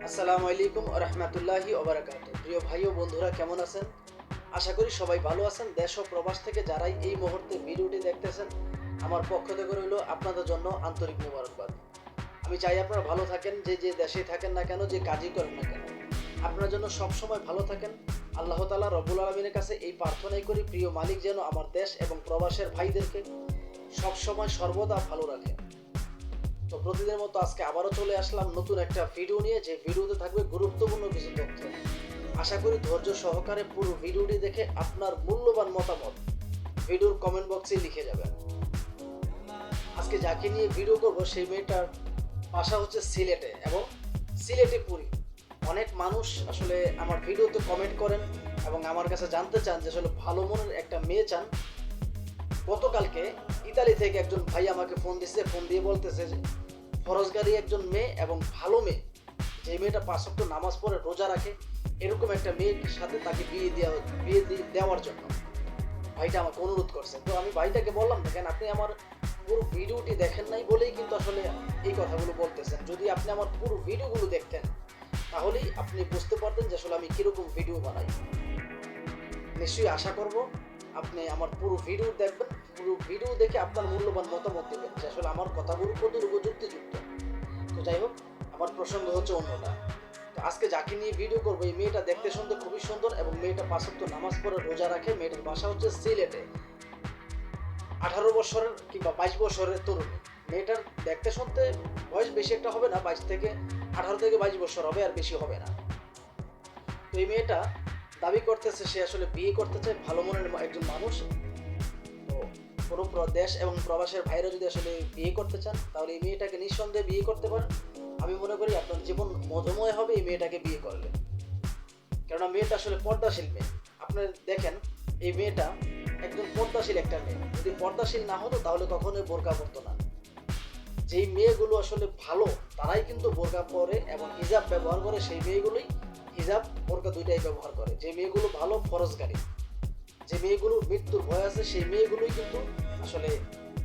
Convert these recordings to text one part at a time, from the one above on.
আসসালামু আলাইকুম ওয়া রাহমাতুল্লাহি ওয়া বারাকাতুহু। প্রিয় ভাই ও বন্ধুরা কেমন আছেন? আশা করি সবাই ভালো আছেন। দেশ ও প্রবাস থেকে যারাই এই মুহূর্তে ভিডিওটি দেখতেছেন, আমার পক্ষ থেকে রইল আপনাদের জন্য আন্তরিক মোবারকবাদ। আমি চাই আপনারা ভালো থাকেন, যে দেশেই থাকেন না কেন, যে কাজই করেন না কেন। আপনার জন্য সবসময় ভালো থাকেন। আল্লাহ তাআলা রব্বুল আলামিনের কাছে এই প্রার্থনাই করি, প্রিয় মালিক যেন আমার দেশ এবং প্রবাসের ভাইদেরকে সবসময় সর্বদা ভালো রাখে। তো প্রতিদিনের মতো আজকে আবারও চলে আসলাম নতুন একটা ভিডিও নিয়ে, যে ভিডিওতে থাকবে গুরুত্বপূর্ণ কিছু তথ্য। আশা করি ধৈর্য সহকারে পুরো ভিডিওটি দেখে আপনার মূল্যবান মতামত ভিডিওর কমেন্ট বক্সে লিখে যাবেন। আজকে যাকে নিয়ে ভিডিও করব সেই মেয়েটার বাসা হচ্ছে সিলেটে এবং সিলেটে পুরী। অনেক মানুষ আসলে আমার ভিডিওতে কমেন্ট করেন এবং আমার কাছে জানতে চান যে আসলে ভালো মনের একটা মেয়ে চান। গতকালকে ইতালি থেকে একজন ভাই আমাকে ফোন দিয়ে বলতেছে যে ফরজগারি একজন মেয়ে এবং ভালো মেয়ে, যে মেয়েটা 5 ওয়াক্ত নামাজ পড়ে রোজা রাখে, এরকম একটা মেয়ের সাথে তাকে বিয়ে দেওয়ার জন্য ভাইটা আমাকে অনুরোধ করছে। তো আমি ভাইটাকে বললাম, দেখেন আপনি আমার পুরো ভিডিওটি দেখেন নাই বলেই কিন্তু আসলে এই কথাগুলো বলতেছেন। যদি আপনি আমার পুরো ভিডিওগুলো দেখতেন তাহলেই আপনি বুঝতে পারতেন যে আসলে আমি কিরকম ভিডিও বানাই। নিশ্চয়ই আশা করব আপনি আমার পুরো ভিডিও দেখবেন, পুরো ভিডিও দেখে আপনার মূল্যবান মতামত দেবেন যে আসলে আমার কথাগুলো কতটুকু যুক্তিযুক্ত। তো যাই হোক, আমার প্রসঙ্গ হচ্ছে অন্যটা। তো আজকে যাকে নিয়ে ভিডিও করবো, এই মেয়েটা দেখতে শুনতে খুবই সুন্দর এবং মেয়েটা 5 ওয়াক্ত নামাজ পড়ে রোজা রাখে। মেয়েটার বাসা হচ্ছে সিলেটে। 18 বছরের কিংবা 22 বছরের তরুণী। মেয়েটার দেখতে শুনতে বয়স বেশি একটা হবে না, 18 থেকে 22 বছর হবে, আর বেশি হবে না। তো এই মেয়েটা দাবি করতেছে সে আসলে বিয়ে করতে চায়, ভালো মনের একজন মানুষ। তো কোনো দেশ এবং প্রবাসের ভাইরা যদি আসলে বিয়ে করতে চান তাহলে এই মেয়েটাকে নিঃসন্দেহে বিয়ে করতে পারেন। আমি মনে করি আপনার জীবন মধুময় হবে এই মেয়েটাকে বিয়ে করলে, কেননা মেয়েটা আসলে পর্দাশীল মেয়ে। আপনার দেখেন এই মেয়েটা একদম পর্দাশীল একটা মেয়ে। যদি পর্দাশীল না হতো তাহলে কখনোই বোরকা পরতো না। যেই মেয়েগুলো আসলে ভালো তারাই কিন্তু বোরকা পরে এবং হিজাব ব্যবহার করে, সেই মেয়েগুলোই হিজাব বোরকা দুইটাই ব্যবহার করে। যে মেয়েগুলো ভালো ফরজগারি, যে মেয়েগুলোর মৃত্যুর ভয় আছে, সেই মেয়েগুলোই কিন্তু আসলে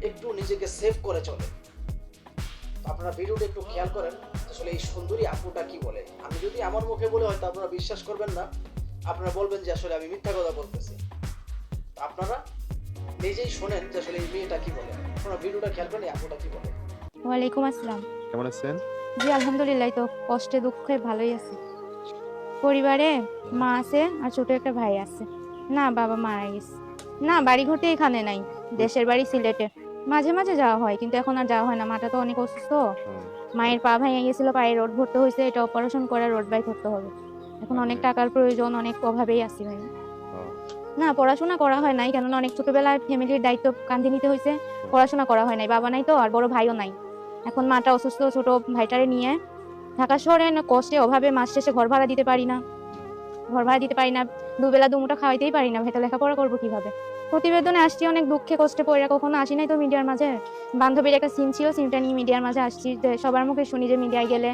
একটু নিজেকে সেভ করে চলে। আপনারা ভিডিওটা একটু খেয়াল করেন আসলে এই সুন্দরী আপুটা কি বলে। আমি যদি আমার মুখে বলে হয়তো আপনারা বিশ্বাস করবেন না, আপনারা বলবেন যে আসলে আমি মিথ্যা কথা বলতেছি। আপনারা নিজেই শোনেন যে আসলে এই মেয়েটা কি বলে। আপনারা ভিডিওটা খেয়াল করেন এই আপুটা কি বলে। ওয়ালাইকুম আসসালাম। কেমন আছেন? জি আলহামদুলিল্লাহ, তো কষ্টে দুঃখে ভালোই আছি। পরিবারে মা আছে আর ছোট একটা ভাই আছে। না, বাবা মারা গেছে। না, বাড়ি ঘরতে এখানে নাই, দেশের বাড়ি সিলেটে। মাঝে মাঝে যাওয়া হয় কিন্তু এখন আর যাওয়া হয় না, মাটা তো অনেক অসুস্থ। হুম, মায়ের পা ভেঙে গেছিল, পায়ে রোড ভরতে হয়েছে, এটা অপারেশন করে রোড বাই করতে হবে। এখন অনেক তারপরে টাকার প্রয়োজন, অনেক অভাবেই আছি ভাই। ও না, পড়াশোনা করা হয় নাই, কেননা অনেক ছোটবেলায় ফ্যামিলির দায়িত্ব কাঁধে নিতে হয়েছে। হুম, পড়াশোনা করা হয় নাই, বাবা নাই তো, আর বড় ভাইও নাই। এখন মাটা অসুস্থ, ছোট ভাইটারে নিয়ে ঢাকা শহরে কষ্টে অভাবে মাস শেষে ঘর ভাড়া দিতে পারি না। ঘর ভাড়া দিতে পারি না, দুবেলা দুমুঠো খাওয়াইতেই পারি না, ভাইটা লেখাপড়া করবো কিভাবে? প্রতিবেদনে আসছি অনেক দুঃখে কষ্টে পড়ে, কখনো আসি নাই তো মিডিয়ার মাঝে। বান্ধবীর একটা সিন ছিল, সিনটা নিয়ে মিডিয়ার মাঝে আসছি, যে সবার মুখে শুনি যে মিডিয়ায় গেলে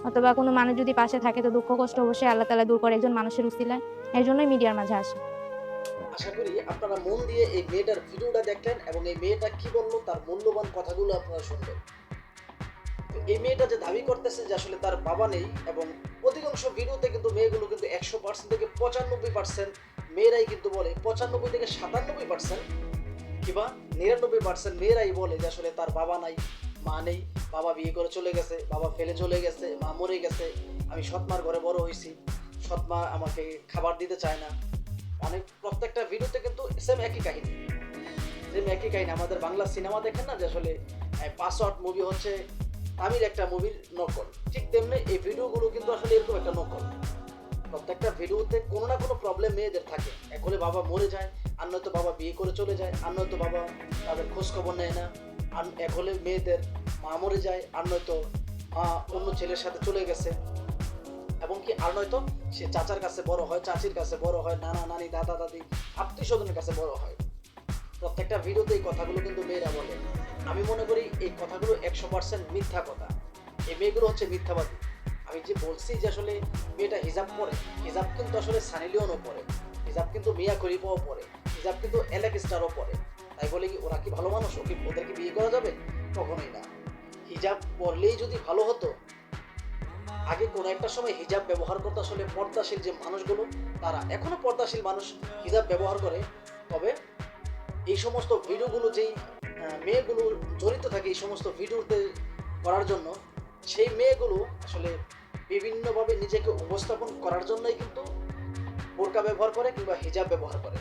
অথবা কোনো মানুষ যদি পাশে থাকে তো দুঃখ কষ্ট অবশ্যই আল্লাহ তাআলা দূর করে একজন মানুষের উসিলায়। এর জন্যই মিডিয়ার মাঝে আসি। আশা করি আপনারা মন দিয়ে এই মেয়েটার ভিডিওটা দেখলেন এবং এই মেয়েটা কি বললো তার মূল্যবান কথাগুলো আপনারা শুনবেন। তো এই মেয়েটা যে দাবি করতেছে যে আসলে তার বাবা নেই, এবং অধিকাংশ ভিডিওতে কিন্তু মেয়েগুলো কিন্তু 100% থেকে 95% মেয়েরাই কিন্তু বলে, 95 থেকে 97% কিংবা 99% মেয়েরাই বলে যে আসলে তার বাবা নাই, মা নেই, বাবা বিয়ে করে চলে গেছে, বাবা ফেলে চলে গেছে, মা মরে গেছে, আমি সৎমার ঘরে বড় হয়েছি, সৎমা আমাকে খাবার দিতে চায় না। অনেক প্রত্যেকটা ভিডিওতে কিন্তু সেম একই কাহিনী, আমাদের বাংলা সিনেমা দেখেন না যে আসলে পাসওয়ার্ড মুভি হচ্ছে তামিল একটা মুভির নকল, ঠিক তেমনি এই ভিডিওগুলো কিন্তু আসলে এরকম একটা নকল। প্রত্যেকটা ভিডিওতে কোনো না কোনো প্রবলেম মেয়েদের থাকে। এক হলে বাবা মরে যায়, আর নয়তো বাবা বিয়ে করে চলে যায়, আর নয়তো বাবা তাদের খোঁজ খবর নেয় না, আর এক হলে মেয়েদের মা মরে যায়, আর নয়তো মা অন্য ছেলের সাথে চলে গেছে, এবং কি আর নয়তো সে চাচার কাছে বড় হয়, চাচির কাছে বড় হয়, নানা নানি দাদা দাদি আত্মীয় স্বজনের কাছে বড় হয়। প্রত্যেকটা ভিডিওতে এই কথাগুলো কিন্তু মেয়েরা বলে। আমি মনে করি এই কথাগুলো 100% মিথ্যা কথা। এই মেয়েগুলো হচ্ছে মিথ্যাবাদী। আমি যে বলছি যে আসলে মেয়েটা হিজাব পরে, হিজাব কিন্তু আসলে সানি লিওনও পরে, হিজাব কিন্তু মিয়া খলিফাও পরে, হিজাব কিন্তু এলেক স্টারও পরে। তাই বলে কি ওরা কি ভালো মানুষ? ওদেরকে বিয়ে করা যাবে? কখনোই না। হিজাব পরলেই যদি ভালো হতো আগে কোনো একটা সময় হিজাব ব্যবহার করতে আসলে পর্দাশীল যে মানুষগুলো, তারা এখনো পর্দাশীল মানুষ হিজাব ব্যবহার করে। তবে এই সমস্ত ভিডিওগুলো যেই মেয়েগুলো জড়িত থাকে এই সমস্ত ভিডিওতে করার জন্য, সেই মেয়েগুলো আসলে বিভিন্নভাবে নিজেকে উপস্থাপন করার জন্যই কিন্তু বোরকা ব্যবহার করে কিংবা হিজাব ব্যবহার করে।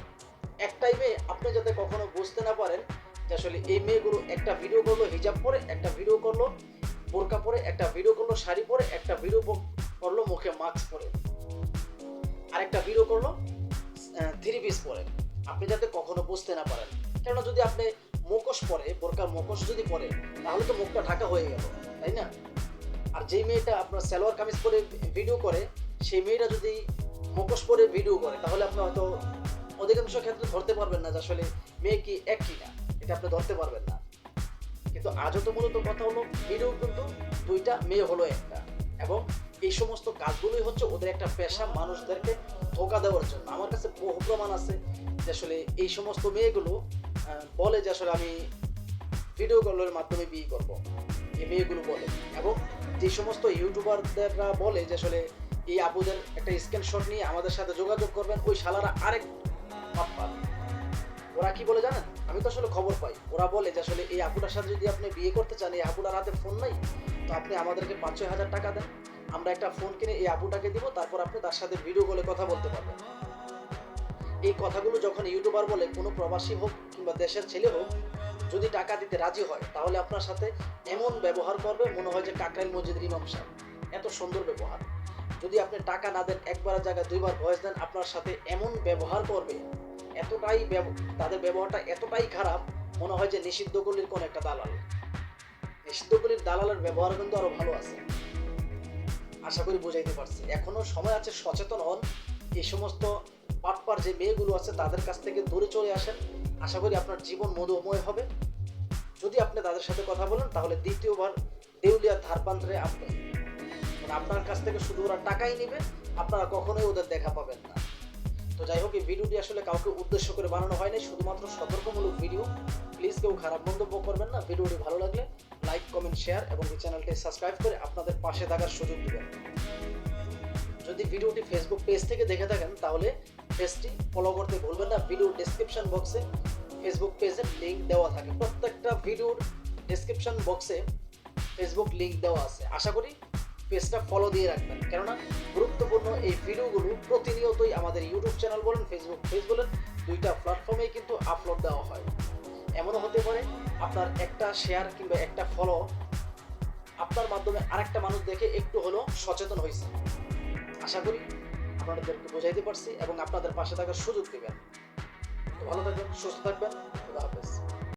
এক টাইমে আপনি যাতে কখনো বুঝতে না পারেন যে আসলে এই মেয়েগুলো একটা ভিডিও করলো হিজাব পরে, একটা ভিডিও করলো বোরকা পরে, একটা ভিডিও করলো শাড়ি পরে, একটা ভিডিও করলো মুখে মাস্ক পরে, আরেকটা ভিডিও করলো থ্রি পিস পরে। আপনি যাতে কখনো বুঝতে না পারেন। কেননা যদি আপনি মুখোশ পরে, বোরকার মুখোশ যদি পরে, তাহলে তো মুখটা ঢাকা হয়ে গেল, তাই না? আর যেই মেয়েটা আপনার সালোয়ার কামিজ পরে ভিডিও করে, সেই মেয়েটা যদি মুখোশ পরে ভিডিও করে, তাহলে আপনি হয়তো অধিকাংশ ক্ষেত্রে ধরতে পারবেন না যে আসলে মেয়ে কি এক কি না, এটা আপনি ধরতে পারবেন না। কিন্তু আজও তো মূলত কথা হলো ভিডিও কিন্তু দুইটা, মেয়ে হলো একটা। এবং এই সমস্ত কাজগুলোই হচ্ছে ওদের একটা পেশা, মানুষদেরকে ধোকা দেওয়ার জন্য। আমার কাছে বহু প্রমাণ আছে যে আসলে এই সমস্ত মেয়েগুলো বলে যে আসলে আমি ভিডিও কলের মাধ্যমে বিয়ে করব, এই মেয়েগুলো বলে। এবং যে সমস্ত ইউটিউবারদেররা বলে যে আসলে এই আপুদের একটা স্ক্রিনশট নিয়ে আমাদের সাথে যোগাযোগ করবেন, ওই শালারা আরেক পাপ্পা। ওরা কি বলে জানেন? আমি তো আসলে খবর পাই, ওরা বলে যে আসলে এই আপুটার সাথে যদি আপনি বিয়ে করতে চান, এই আপুটার হাতে ফোন নাই, তো আপনি আমাদেরকে 5-6 হাজার টাকা দেন, আমরা একটা ফোন কিনে এই আপুটাকে দিব, তারপর আপনি তার সাথে ভিডিও কলে কথা বলতে পারবেন। এই কথাগুলো যখন ইউটিউবার বলে, কোনো প্রবাসী হোক কিংবা দেশের ছেলে হোক, যদি টাকা দিতে রাজি হয়, তাহলে আপনার সাথে এমন ব্যবহার করবে মনে হয় যে কাকরাইল মসজিদের ইমাম সাহেব। এত সুন্দর ব্যবহার। যদি আপনি টাকা না দেন, একবারের জায়গায় 2বার ভয়েস দেন, আপনার সাথে এমন ব্যবহার করবে, এতটাই তাদের ব্যবহারটা এতটাই খারাপ, মনে হয় যে নিষিদ্ধ গলির কোন একটা দালাল। নিষিদ্ধ গলির দালালের ব্যবহার কিন্তু আরো ভালো আছে। আশা করি বুঝাইতে পারছি। এখনো সময় আছে, সচেতন হন। এই সমস্ত পাটপার যে মেয়েগুলো আছে তাদের কাছ থেকে দূরে চলে আসেন। আশা করি আপনার জীবন মধুময় হবে। যদি আপনি তাদের সাথে কথা বলেন, তাহলে দ্বিতীয়বার দেউলিয়া ধার পান্ত্রে আপনি, মানে আপনার কাছ থেকে শুধু ওরা টাকাই নেবে, আপনারা কখনোই ওদের দেখা পাবেন না। তো যাই হোক, এই ভিডিওটি আসলে কাউকে উদ্দেশ্য করে বানানো হয়নি, শুধুমাত্র সতর্কমূলক ভিডিও। প্লিজ কেউ খারাপ মন্তব্য করবেন না। ভিডিওটি ভালো লাগলে লাইক, কমেন্ট, শেয়ার এবং এই চ্যানেলটি সাবস্ক্রাইব করে আপনাদের পাশে থাকার সুযোগ দিবেন। যদি ভিডিওটি ফেসবুক পেজ থেকে দেখে থাকেন, তাহলে পেজটি ফলো করতে ভুলবেন না। ভিডিও ডেসক্রিপশন বক্সে ফেসবুক পেজের লিঙ্ক দেওয়া থাকে। প্রত্যেকটা ভিডিওর ডেসক্রিপশন বক্সে ফেসবুক লিঙ্ক দেওয়া আছে। আশা করি পেজটা ফলো দিয়ে রাখবেন, কেননা গুরুত্বপূর্ণ এই ভিডিওগুলো প্রতিনিয়তই আমাদের ইউটিউব চ্যানেল বলেন, ফেসবুক পেজ বলেন, দুইটা প্ল্যাটফর্মেই কিন্তু আপলোড দেওয়া হয়। এমনও হতে পারে আপনার একটা শেয়ার কিংবা একটা ফলো আপনার মাধ্যমে আরেকটা মানুষ দেখে একটু হলেও সচেতন হয়েছে। আশা করি আপনাদেরকে বোঝাইতে পারছি এবং আপনাদের পাশে থাকার সুযোগ দেবেন। ভালো থাকবেন, সুস্থ থাকবেন। খুদা হাফেজ।